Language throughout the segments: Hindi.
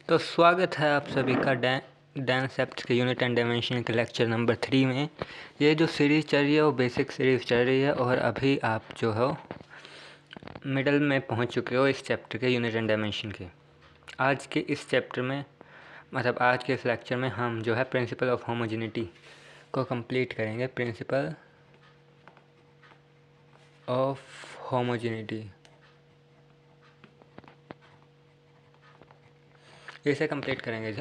तो स्वागत है आप सभी का डायसेप्ट के यूनिट एंड डायमेंशन के लेक्चर नंबर 3 में। ये जो सीरीज़ चल रही है वो बेसिक सीरीज़ चल रही है और अभी आप जो हो मिडल में पहुंच चुके हो इस चैप्टर के यूनिट एंड डायमेंशन के। आज के इस चैप्टर में आज के इस लेक्चर में हम जो है प्रिंसिपल ऑफ होमोजेनिटी को कंप्लीट करेंगे। प्रिंसिपल ऑफ होमोजेनिटी इसे कंप्लीट करेंगे।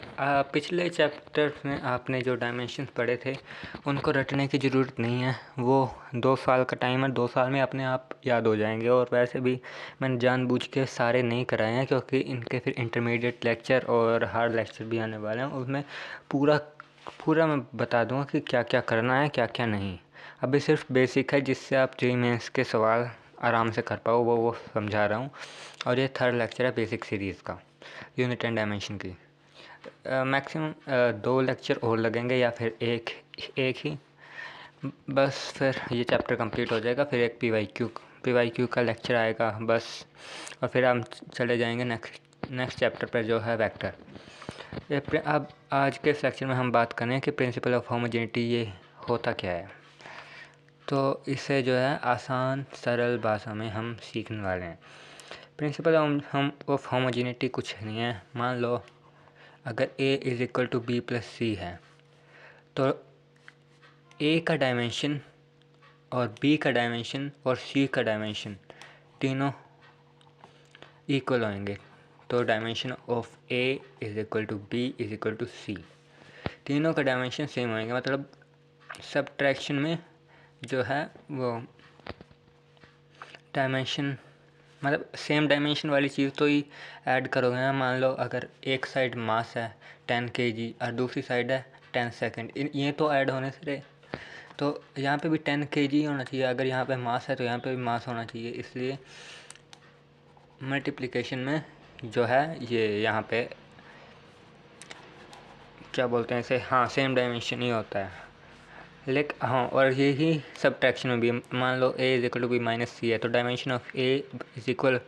पिछले चैप्टर में आपने जो डायमेंशंस पढ़े थे उनको रटने की ज़रूरत नहीं है, वो 2 साल का टाइम है, 2 साल में अपने आप याद हो जाएंगे। और वैसे भी मैंने जानबूझ के सारे नहीं कराए हैं क्योंकि इनके फिर इंटरमीडिएट लेक्चर और हार्ड लेक्चर भी आने वाले हैं। उसमें पूरा मैं बता दूंगा कि क्या क्या करना है क्या क्या नहीं। अभी सिर्फ बेसिक है जिससे आप प्री मेंस के सवाल आराम से कर पाओ, वो समझा रहा हूँ। और ये 3rd लेक्चर है बेसिक सीरीज़ का यूनिट एंड डायमेंशन की। मैक्सिमम 2 लेक्चर और लगेंगे या फिर एक ही, बस फिर ये चैप्टर कंप्लीट हो जाएगा। फिर एक पी वाई क्यू का लेक्चर आएगा बस, और फिर हम चले जाएंगे नेक्स्ट चैप्टर पर जो है वेक्टर। अब आज के इस लेक्चर में हम बात करें कि प्रिंसिपल ऑफ होमोजेनिटी ये होता क्या है। तो इसे जो है आसान सरल भाषा में हम सीखने वाले हैं। प्रिंसिपल ऑफ होमोजेनिटी कुछ नहीं है। मान लो अगर a is equal to B plus C है तो a का डायमेंशन और b का डायमेंशन और c का डायमेंशन तीनों इक्वल होंगे। तो dimension of a is equal to b is equal to c, तीनों का डायमेंशन सेम होंगे। मतलब सबट्रैक्शन में जो है वो डायमेंशन मतलब सेम डायमेंशन वाली चीज़ तो ही ऐड करोगे ना। मान लो अगर एक साइड मास है 10 kg और दूसरी साइड है 10 सेकंड, ये तो ऐड होने से रहे। तो यहाँ पे भी 10 kg होना चाहिए, अगर यहाँ पे मास है तो यहाँ पे भी मास होना चाहिए। इसलिए मल्टीप्लिकेशन में जो है ये यहाँ पे क्या बोलते हैं इसे, हाँ सेम डायमेंशन ही होता है। लेकिन हाँ, और यही सब्ट्रैक्शन में भी मान लो a is equal to B minus C है तो dimension of a is equal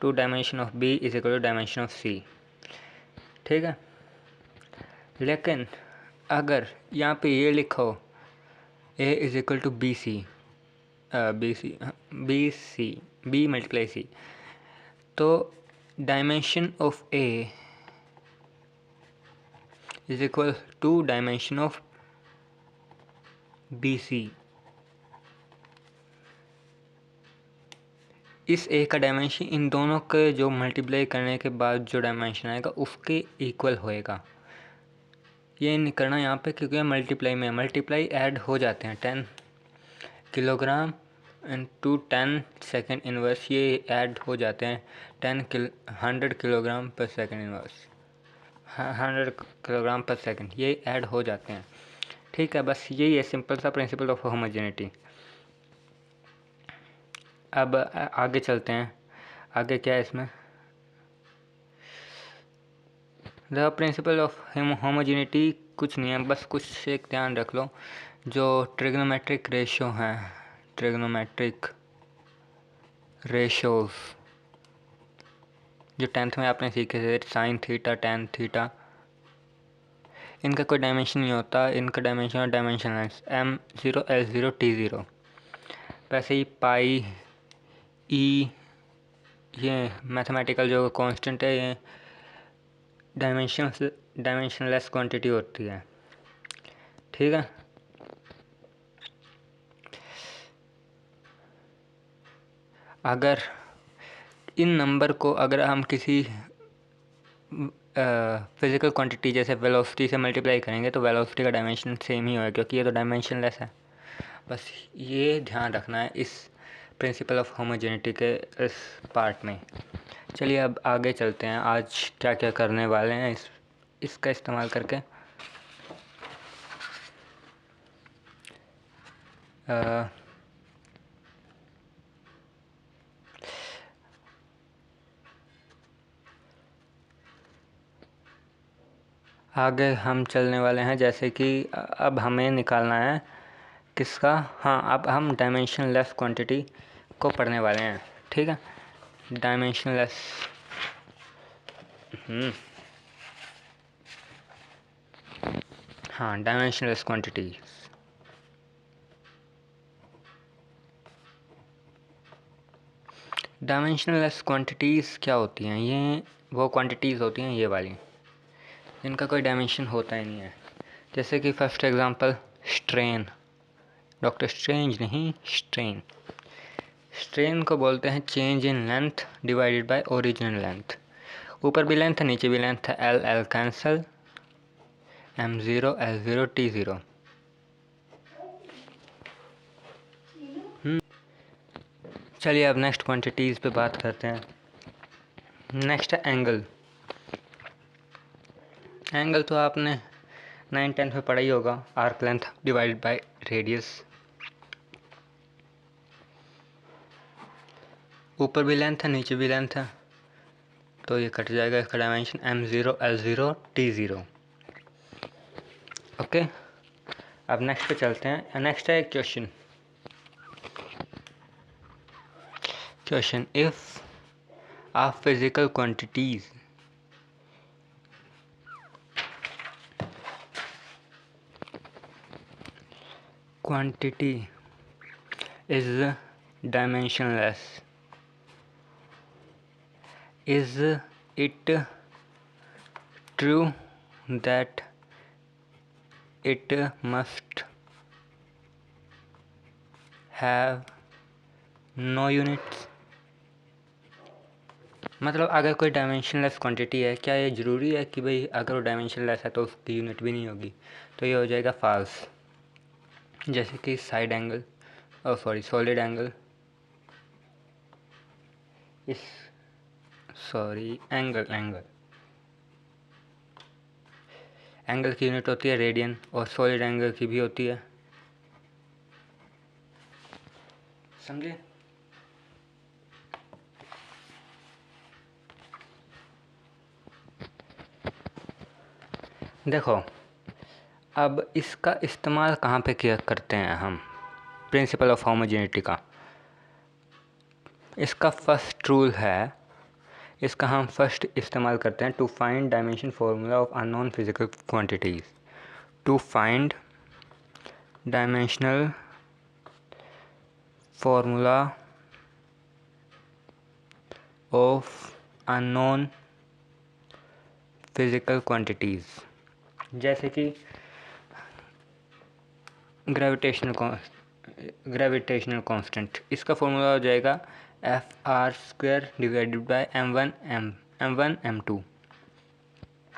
to dimension of b is equal to dimension of c, ठीक है। लेकिन अगर यहाँ पे ये लिखो a is equal to B C B multiply C, तो dimension of a is equal to dimension of B C. इस a का डायमेंशन इन दोनों के जो मल्टीप्लाई करने के बाद जो डायमेंशन आएगा उसके इक्वल होएगा। ये नहीं करना यहाँ पे क्योंकि मल्टीप्लाई में मल्टीप्लाई ऐड हो जाते हैं। 10 किलोग्राम इंटू 10 सेकेंड इनवर्स, ये ऐड हो जाते हैं 100 किलोग्राम पर सेकेंड इनवर्स, 100 किलोग्राम पर सेकेंड, ये ऐड हो जाते हैं, ठीक है। बस यही है सिंपल सा प्रिंसिपल ऑफ होमोजेनिटी। अब आगे चलते हैं। आगे क्या है इसमें, द प्रिंसिपल ऑफ होमोजेनिटी कुछ नहीं है, बस कुछ एक ध्यान रख लो। जो ट्रिग्नोमेट्रिक रेशो हैं, ट्रिग्नोमेट्रिक रेशोज जो 10th में आपने सीखे थे, साइन थीटा टेन थीटा, इनका कोई डायमेंशन नहीं होता। इनका डायमेंशन और डायमेंशनलेस m0 l0 t0। वैसे ही पाई ई ये मैथमेटिकल जो कांस्टेंट है ये डायमेंशनलेस क्वांटिटी होती है, ठीक है। अगर इन नंबर को अगर हम किसी फिज़िकल क्वांटिटी जैसे वेलोसिटी से मल्टीप्लाई करेंगे तो वेलोसिटी का डायमेंशन सेम ही होगा क्योंकि ये तो डायमेंशनलेस है। बस ये ध्यान रखना है इस प्रिंसिपल ऑफ होमोजेनिटी के इस पार्ट में। चलिए अब आगे चलते हैं। आज क्या क्या करने वाले हैं इसका इस्तेमाल करके। आगे हम चलने वाले हैं, जैसे कि अब हमें निकालना है किसका, हाँ अब हम डायमेंशनलेस क्वांटिटी को पढ़ने वाले हैं, ठीक है। डायमेंशनलेस हाँ, डायमेंशनलेस क्वांटिटीज। डायमेंशनलेस क्वांटिटीज़ क्या होती हैं? ये वो क्वांटिटीज़ होती हैं ये वाली, इनका कोई डायमेंशन होता ही नहीं है। जैसे कि first example strain, doctor strange नहीं, स्ट्रेन। स्ट्रेन को बोलते हैं change in length divided by original length. ऊपर भी लेंथ है, नीचे भी लेंथ है, L L cancel, m0 l0 t0। चलिए अब नेक्स्ट क्वांटिटीज़ पे बात करते हैं। नेक्स्ट है एंगल। एंगल तो आपने 9-10 में पढ़ा ही होगा, arc length divided by radius. ऊपर भी लेंथ है, नीचे भी लेंथ है, तो ये कट जाएगा इसका dimension m0 l0 t0। Okay, अब नेक्स्ट पे चलते हैं। नेक्स्ट है question. Question, if a physical quantity is dimensionless, is it true that it must have no units? मतलब अगर कोई डायमेंशनलेस क्वांटिटी है, क्या ये ज़रूरी है कि भाई अगर वो डायमेंशनलेस है तो उसकी यूनिट भी नहीं होगी? तो ये हो जाएगा फाल्स। जैसे कि side angle, solid angle, angle की यूनिट होती है रेडियन, और सॉलिड एंगल की भी होती है, समझे? देखो, अब इसका इस्तेमाल कहाँ पे किया करते हैं हम? प्रिंसिपल ऑफ होमोजेनिटी का इसका फर्स्ट रूल है, इसका हम फर्स्ट इस्तेमाल करते हैं to find dimension formula of unknown physical quantities. To find dimensional formula of unknown physical quantities, जैसे कि ग्रेविटेशनल कांस्टेंट, इसका फॉर्मूला हो जाएगा Fr² divided by m1 m2।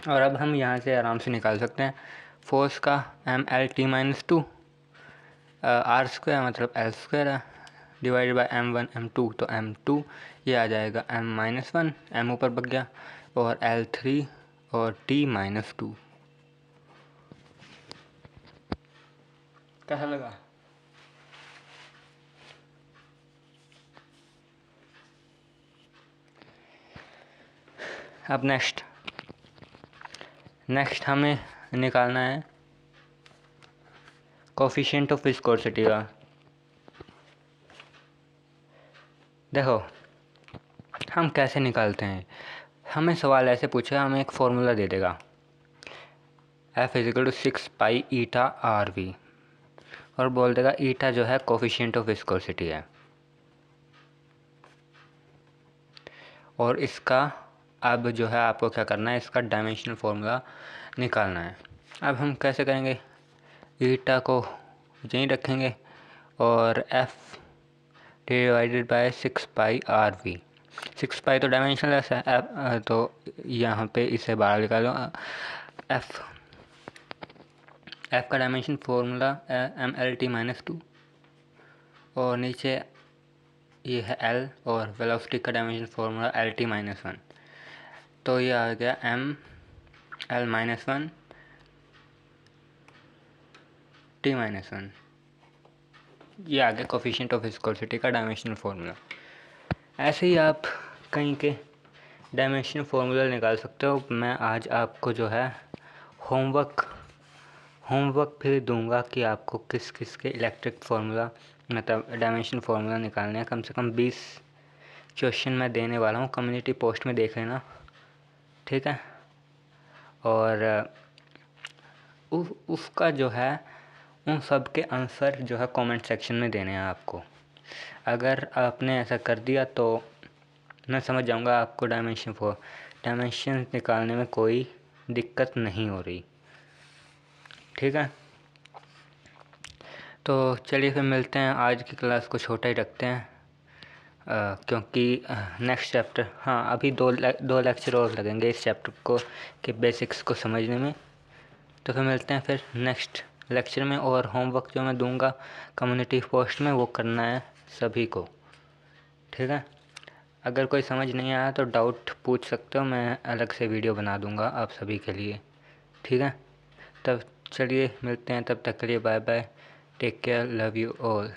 और अब हम यहाँ से आराम से निकाल सकते हैं फोर्स का mLt-2, r² मतलब l² है, डिवाइडेड बाय m1 m2, तो m2 ये आ जाएगा m-1, m ऊपर बच गया, और l3 और t-2। कैसा लगा? अब नेक्स्ट हमें निकालना है कोफिशिएंट ऑफ विस्कोसिटी का। देखो हम कैसे निकालते हैं, हमें सवाल ऐसे पूछा, हमें एक फॉर्मूला दे देगा F = 6 पाई ईटा RV, और बोल देगा ईटा जो है कोफिशिएंट ऑफ विस्कोसिटी है, और इसका अब जो है आपको क्या करना है, इसका डायमेंशनल फार्मूला निकालना है। अब हम कैसे करेंगे, ईटा को यहीं रखेंगे और F divided by 6 pi RV। 6 पाई तो डायमेंशनलेस है, तो यहाँ पे इसे बाहर निकालो। F का डायमेंशन फार्मूला mLt-2, और नीचे ये है L, और वेलोसिटी का डायमेंशन फार्मूला LT-1, तो ये आ गया mL-1 T-1। ये आ गया कोफिशिएंट ऑफ विस्कोसिटी का डायमेंशनल फार्मूला। ऐसे ही आप कहीं के डायमेंशनल फार्मूला निकाल सकते हो। मैं आज आपको जो है होमवर्क फिर दूंगा कि आपको किस किस के इलेक्ट्रिक फार्मूला मतलब डायमेंशन फार्मूला निकालने हैं। कम से कम 20 क्वेश्चन मैं देने वाला हूँ, कम्युनिटी पोस्ट में देख लेना, ठीक है? और उसका जो है उन सब के आंसर जो है कमेंट सेक्शन में देने हैं आपको। अगर आपने ऐसा कर दिया तो मैं समझ जाऊंगा आपको डायमेंशन निकालने में कोई दिक्कत नहीं हो रही। ठीक है, तो चलिए फिर मिलते हैं। आज की क्लास को छोटा ही रखते हैं क्योंकि नेक्स्ट चैप्टर, हाँ अभी दो लेक्चर और लगेंगे इस चैप्टर को के बेसिक्स को समझने में। तो फिर मिलते हैं फिर नेक्स्ट लेक्चर में। और होमवर्क जो मैं दूंगा कम्युनिटी पोस्ट में वो करना है सभी को। ठीक है, अगर कोई समझ नहीं आया तो डाउट पूछ सकते हो, मैं अलग से वीडियो बना दूंगा आप सभी के लिए। ठीक है, तब चलिए मिलते हैं, तब तक के लिए bye bye, take care, love you all.